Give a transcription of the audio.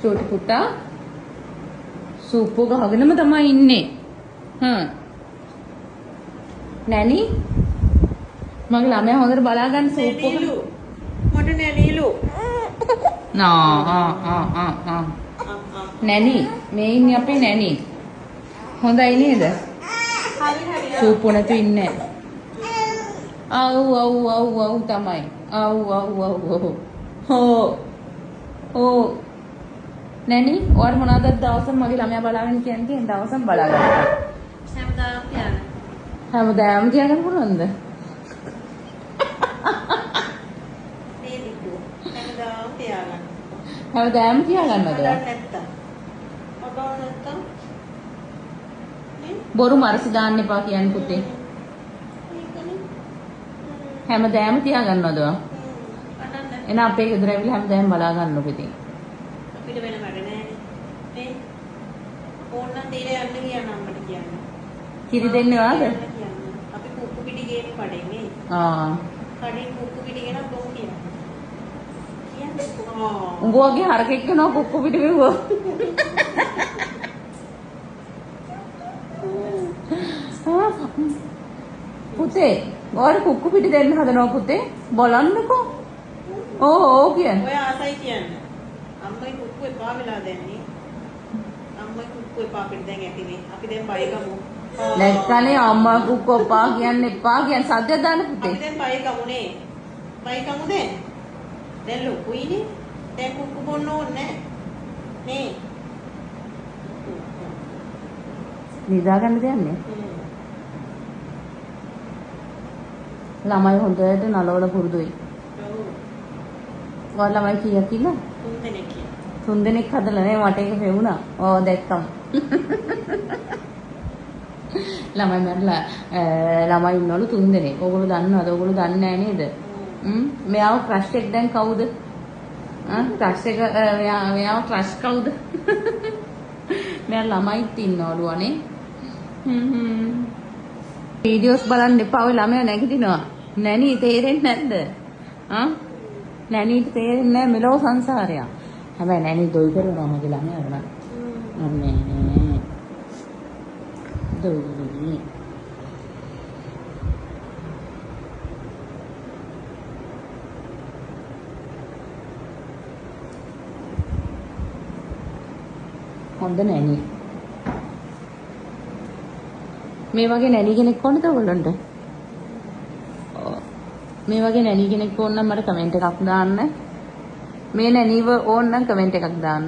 චෝටි පුතා සූප් එක ගහගෙනම තමයි ඉන්නේ. නැනි මගේ ළමයා හොඳට බලා ගන්න සූප් එක. මට නැනීලු. නැනි මේ ඉන්නේ අපේ නැනි. හොඳයි නේද? හරි හරි. සූප් නැතු ඉන්නේ. අව් තමයි. හෝ නැනි ඔයාට මොනවද දවසම මගේ ළමයා බලාගෙන කියන්නේ තියෙන දවසම බලා ගන්න. හැමදාම තියන්න. හැමදාම තියාගන්න පුළුවන්ද? නේදිකෝ. හැමදාම තියාගන්න. හැමදාම තියාගන්නවද? නැත්තම්. බොරු මරසි දාන්න එපා කියන්නේ පුතේ. හැමදාම තියාගන්නවද? එන අපේ ගෙදර ඇවිල්ලා හැමදාම බලා ගන්නකො ඉතින්. අපිට වෙන වැඩ නැහැ නේ. ඕන්න දීලා යන්න කියන අම්මට කියන්න. කිරි දෙන්නේ වාද? අපි කුක්කු පිටි ගේන්නේ කඩේනේ. කඩේ කුක්කු පිටි ගෙන බොමු කියන්න. උඹ වගේ හරකෙක් කෙනා කුක්කු පිටි බිව්වා. පුතේ ඔයාට කුක්කු පිටි දෙන්න හදනවා පුතේ බලන්නකෝ. ඕ කියන්නේ. ඔය ආසයි කියන්නේ. අම්මයි කුක්කු එපා වෙලා දැන්නේ. අම්මයි කුක්කු එපා පිට දැන් ඇතිනේ. අපි දැන් බය ගමු. නැත්නම් අම්මා කුක්කු එපා කියන්නේ සද්ද දාන්න පුතේ. අපි දැන් බය ගමුනේ. බය ගමුද? දැන් ලොකුයිනේ. දැන් කුක්කු බොන්න ඕනේ නේ. නිදා ගන්න දෙන්නේ. ළමයි හොඳට නලවල පුරුදුයි. ඔය ළමයි කීයක් ඉන්න? 3 දෙනෙක්. 3 දෙනෙක් හදලා නේ මට ඒක පෙවුණා. ඕ දැක්කම. ළමයි මරලා ළමයි ඉන්නවලු 3 දෙනෙක්. ඕගොල්ලෝ දන්නවද? ඕගොල්ලෝ දන්නේ නැහැ නේද? මෙයාව ක්‍රෂ් එක දැන් කවුද? ක්‍රෂ් එක මෙයාව ක්‍රෂ් කවුද? මෙයා ළමයිත් ඉන්නවලු අනේ. වීඩියෝස් බලන්න එපා. ඔය ළමයා නැගිටිනවා. නැනි තේරෙන්නේ නැද්ද? නැනීට තේරෙන්නේ නැහැ මෙලෝ සංසාරයක්. හැබැයි නැනි දොයි කරනවා මගේ ළමයා වුණා. අනේ දොයි. හොඳ නැනි. මේ වගේ නැනි කෙනෙක් ඕනද ඔයගොල්ලන්ට? මේ වගේ නැනි කෙනෙක් ඕන නම් මට කමෙන්ට් එකක් දාන්න. මේ නැනිව ඕන නම් කමෙන්ට් එකක් දාන්න.